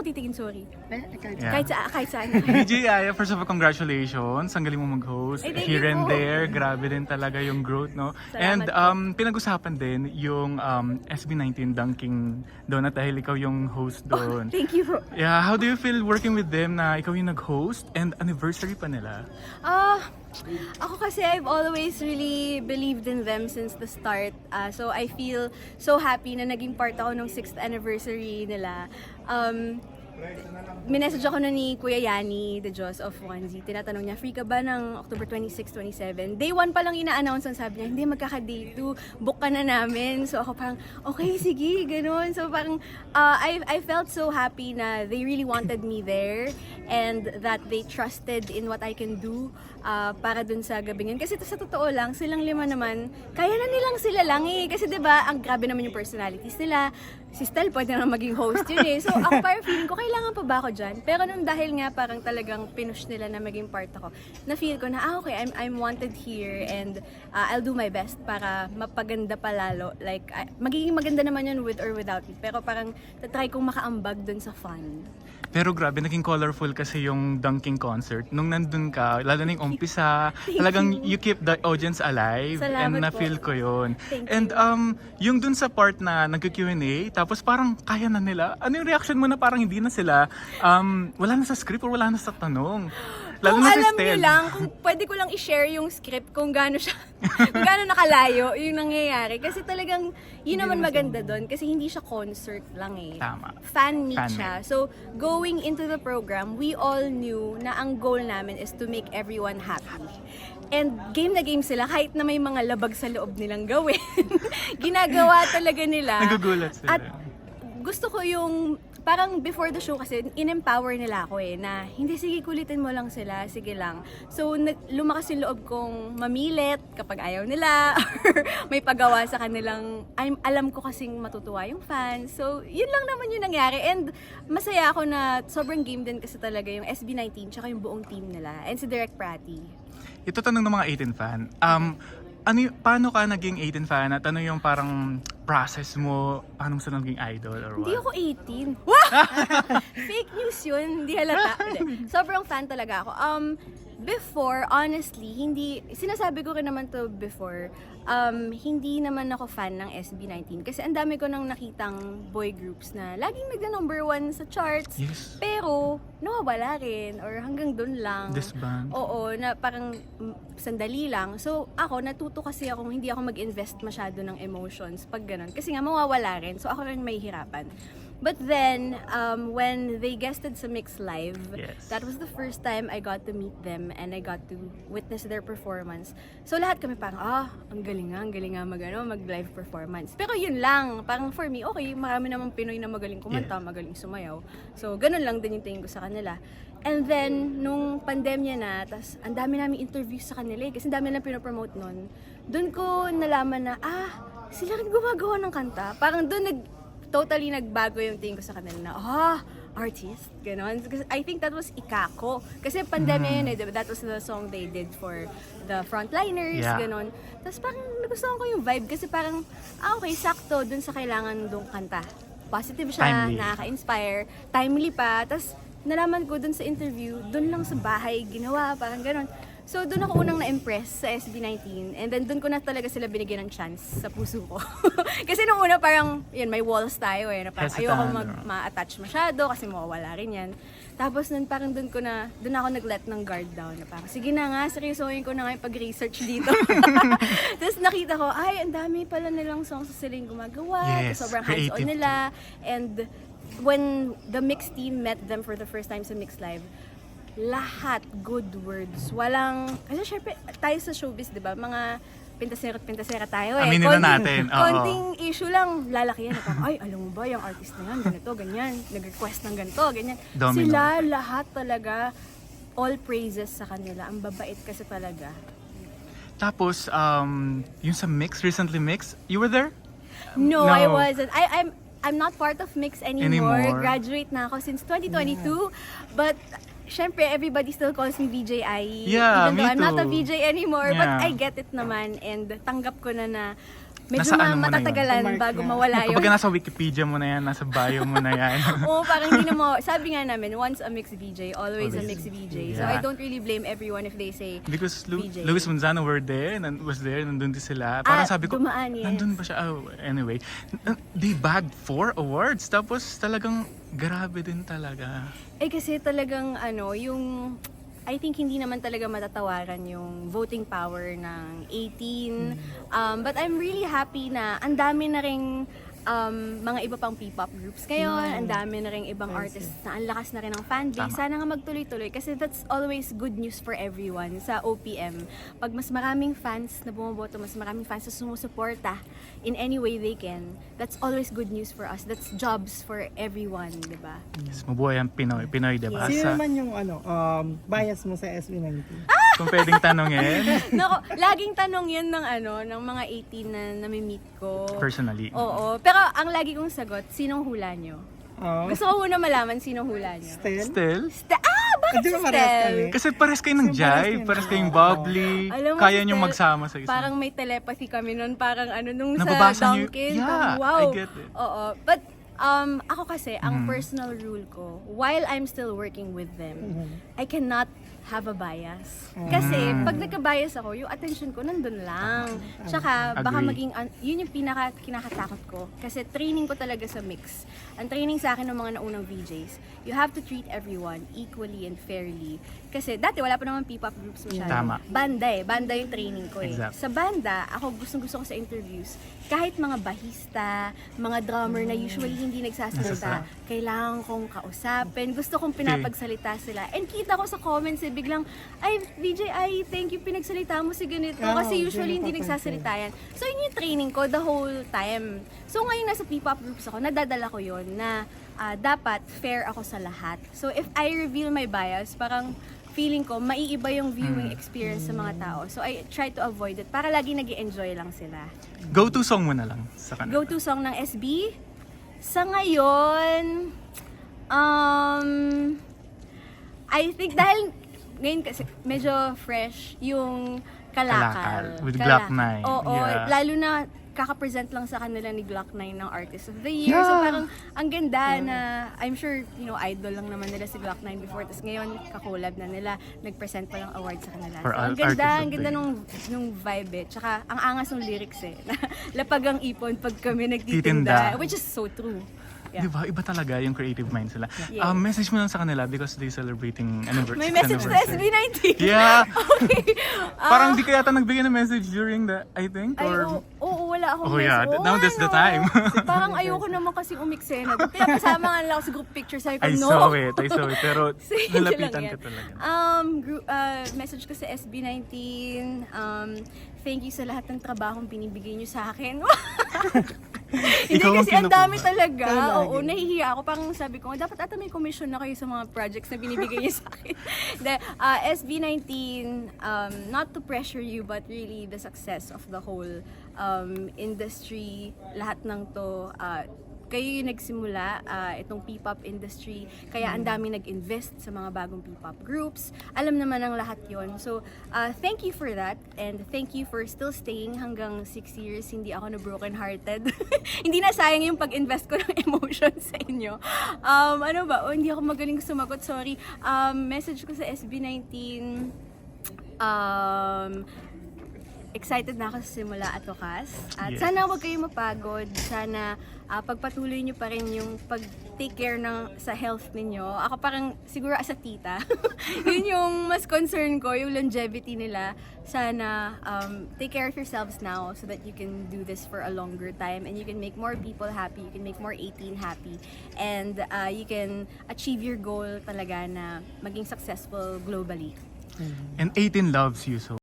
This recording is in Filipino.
titingin? Sorry. Yeah. Kahit saan. DJ Aya, first of all, congratulations. Ang galing mo mag-host. Ay, thank Here you and po. there, grabe din talaga yung growth, no? Salamat And pinag-usapan din yung SB19 dunking doon at dahil ikaw yung host doon. Thank you po. Yeah, how do you feel working with them na ikaw yung nag-host and anniversary pa nila? Ako kasi I've always really believed in them since the start. So I feel so happy na naging part ako ng 6th anniversary nila. Minessage ako na ni Kuya Yani, the Diyos of Wanzi. Tinatanong niya, free ka ba ng October 26, 27? Day 1 pa lang ina-announce, sabi niya, hindi, magkaka-day 2, book ka na namin. So ako parang, okay, sige, ganun. So parang, I felt so happy na they really wanted me there and that they trusted in what I can do para dun sa gabing yun. Kasi sa totoo lang, silang 5 naman, kaya na nilang sila lang eh. Kasi 'di ba, ang grabe naman yung personalities nila. Si Stel pwede na maging host yun eh. So ako parang feeling ko, kailangan pa ba ako dyan? Pero nung dahil nga parang talagang pinush nila na maging part ako, na feel ko na, okay, I'm wanted here and I'll do my best para mapaganda pa lalo. Like, magiging maganda naman yun with or without me. Pero parang tatry kong makaambag dun sa fun. Pero grabe, naging colorful kasi yung dunking concert. Nung nandun ka, lalo na yung umpisa, talagang you keep the audience alive. Salamat And po. na-feel ko yun. Thank And you. yung dun sa part na nag-Q&A, tapos parang kaya na nila. Ano yung reaction mo na parang hindi na sila, wala na sa script or wala na sa tanong? Lalo Kung na si alam niyo Stel. lang, kung pwede ko lang i-share yung script kung gaano siya, kung gaano nakalayo yung nangyayari. Kasi talagang, yun naman maganda doon. Kasi hindi siya concert lang eh. Tama. Fan meet Fan siya. So, going into the program, we all knew na ang goal namin is to make everyone happy. And game na game sila, kahit na may mga labag sa loob nilang gawin. Ginagawa talaga nila. Nagugulat sila. At gusto ko yung, parang before the show kasi, in-empower nila ako eh, na hindi, sige, kulitin mo lang sila, sige lang. So, lumakas yung loob kong mamilit kapag ayaw nila, or may pagawa sa kanilang, alam ko kasing matutuwa yung fans. So, yun lang naman yung nangyari. And masaya ako na sobrang game din kasi talaga yung SB19 tsaka yung buong team nila. And si Direk Prati. Ito tanong ng mga 18 fan. Paano ka naging 18 fan at ano yung parang process mo? Anong sa naging idol or what? Hindi ako 18. Wah! Fake news yun. Hindi halata. Hindi. Sobrang fan talaga ako. Before, honestly, sinasabi ko rin naman to before, hindi naman ako fan ng SB19 kasi ang dami ko nang nakitang boy groups na laging nagda-number 1 sa charts, Yes. pero nawawala rin or hanggang dun lang. Disband. Oo, na parang sandali lang. So ako, natuto kasi akong hindi ako mag-invest masyado ng emotions pag ganun. Kasi nga mawawala rin. So ako rin may hirapan. But then, when they guested sa Mix Live, Yes. that was the first time I got to meet them and I got to witness their performance. So lahat kami parang, ang galing nga mag-live performance. Pero yun lang, parang for me, okay, marami namang Pinoy na magaling kumanta, magaling sumayaw. So ganun lang din yung tingin ko sa kanila. And then, nung pandemya na, tas ang dami namin interviews sa kanila kasi ang dami lang pinopromote nun. Doon ko nalaman na, sila rin gumagawa ng kanta. Parang doon totally nagbago yung tingin ko sa kanila na, artist, gano'n. Because I think that was Ikako. Kasi pandemya yun eh, diba? That was the song they did for the frontliners, Yeah. gano'n. Tapos parang nagustuhan ko yung vibe kasi parang, okay, sakto dun sa kailangan dong kanta. Positive siya, Timely. nakaka-inspire, timely pa. Tapos nalaman ko dun sa interview, dun lang sa bahay ginawa, parang gano'n. So, doon ako unang na-impress sa SB19 and then doon ko na talaga sila binigyan ng chance sa puso ko. Kasi nung una parang, yun, may walls tayo eh, na parang Hesitant, ayoko or- ma-attach masyado kasi mawawala rin yan. Tapos nun parang doon ako nag-let ng guard down na parang, sige na nga, seryosohin ko na nga yung pag-research dito. Tapos nakita ko, ang dami pala nilang songs sa silang gumagawa, Yes, sobrang creative hands-on nila. And when the mix team met them for the first time sa Mix Live, lahat good words. Walang, kasi syempre, tayo sa showbiz, di ba? Mga pintasera tayo eh. Aminin na natin, oo. Konting issue lang, lalaki yan. Parang, alam mo ba, yung artist na yan, ganito, ganyan. Nag-request ng ganito, ganyan. Domino. Sila, lahat talaga, all praises sa kanila. Ang babait kasi talaga. Tapos, yung sa Recently Mix, you were there? No, No. I wasn't. I'm not part of Mix anymore. Anymore. Graduate na ako since 2022. But syempre, everybody still calls me VJ Ai. Yeah, Even me though I'm not a too. VJ anymore. But Yeah. I get it naman and tanggap ko na medyo Nasa ano mo na yun? matatagalan Mark bago na. mawala yun. Kumbaga nasa Wikipedia mo na yan, nasa bio mo na yan. Oo, parang hindi na mo, sabi nga namin, once a mixed VJ, always a mixed VJ. So Yeah. I don't really blame everyone if they say, Because VJ. Luis Manzano was there, nandun din sila. Parang sabi ko, dumaan, yes. nandun ba siya? Oh, anyway, they bagged 4 awards. Tapos talagang grabe din talaga. eh kasi talagang yung, I think hindi naman talaga matatawaran yung voting power ng 18. But I'm really happy na ang dami na ring mga iba pang P-pop groups ngayon, ang dami na ring ibang artists na ang lakas na rin ng fanbase. Tama. Sana nga magtuloy-tuloy kasi that's always good news for everyone sa OPM. Pag mas maraming fans na bumoboto, mas maraming fans na sumusuporta in any way they can, that's always good news for us. That's jobs for everyone, di ba? Yes, mabuhay ang Pinoy. Pinoy, diba? Sino Sa, naman yung bias mo sa SB19? kung pwedeng tanongin, Nako, laging tanong yan ng mga 18 na nami-meet ko. personally. Oo. Pero ang lagi kong sagot, sinong hula nyo? Gusto ko muna malaman sinong hula nyo. Still? Still? Bakit Di si ba parehas Stel? kami? Kasi pares kayo ng jive, pares kayong bubbly, Alam mo, kaya si nyo Stel, magsama sa isa. Parang may telepathy kami nun. Parang nung Nababasa sa niyo- Dunkin. Yeah, parang, wow. I get it. Oo. But ako kasi, ang personal rule ko, while I'm still working with them, I cannot have a bias. Kasi pag nagka-bias ako, yung attention ko nandun lang. Tsaka baka Agree. maging, yun yung kinakatakot ko. Kasi training ko talaga sa mix. Ang training sa akin ng mga naunang VJs, you have to treat everyone equally and fairly. Kasi dati wala pa naman P-pop groups masyado. Tama. Banda yung training ko eh. Exact. Sa banda, ako gustong-gusto ko sa interviews, kahit mga bahista, mga drummer na usually hindi nagsasalita, kailangan kong kausapin, gusto kong pinapagsalita sila. And kita ko sa comments biglang, ay, VJ, thank you, pinagsalita mo si ganito. Oo, Kasi usually hindi ganun nagsasalita yan. So yun yung training ko the whole time. So ngayon nasa P-pop groups ako, nadadala ko yun na dapat fair ako sa lahat. So if I reveal my bias, parang feeling ko, maiiba yung viewing experience sa mga tao. So I try to avoid it para lagi nag-enjoy lang sila. Go-to song mo na lang sa kanila. Go-to song ng SB? Sa ngayon, I think dahil ngayon kasi medyo fresh yung Kalakal. With Glock 9. Oo, Yeah. lalo na kaka-present lang sa kanila ni Glock 9 ng Artist of the Year. So Yeah. parang ang ganda na, I'm sure, idol lang naman nila si Glock 9 before. Tapos ngayon, kakulab na nila, nag-present pa lang award sa kanila. For So, ang Artist ganda, of ang the ganda Year. nung vibe eh. Tsaka ang angas ng lyrics eh. Lapag ang ipon pag kami Titinda. nagtitinda. Which is so true. Yeah. Diba? Iba talaga yung creative mind sila. Yes. Message mo lang sa kanila because they celebrating anniversary. May message sa SB19. Yeah. Okay. Parang di kaya nagbigay ng message during the, I think, Ay, or... oo, wala akong Oh, yeah. message. Now that's the ano? time. Parang ayoko naman kasi umiksena. Pinapasama nga lang ako sa group picture. Sabi ko, I no. saw it. Pero Sige nalapitan lang ka yan. talaga. Message ko sa SB19. Thank you sa lahat ng trabahong binibigay niyo sa akin. Hindi Ikaw ang kasi ang dami kinukuha. talaga. Talaga. Oo, nahihiya ako. Parang sabi ko, dapat ata may commission na kayo sa mga projects na binibigay niyo sa akin. SB19, not to pressure you, but really the success of the whole industry, lahat ng to, kayo yung nagsimula itong P-pop industry, kaya ang dami nag-invest sa mga bagong P-pop groups. Alam naman ng lahat yon. So, thank you for that and thank you for still staying hanggang 6 years. Hindi ako na broken-hearted. Hindi na sayang yung pag-invest ko ng emotions sa inyo. Ano ba? Hindi ako magaling sumagot, sorry. Message ko sa SB19, excited na ako sa simula at wakas. At Yes. sana huwag kayong mapagod. Sana pagpatuloy nyo pa rin yung pag-take care sa health ninyo. Ako parang siguro as a tita. Yun yung mas concern ko, yung longevity nila. Sana take care of yourselves now so that you can do this for a longer time and you can make more people happy, you can make more 18 happy, and you can achieve your goal talaga na maging successful globally. And 18 loves you so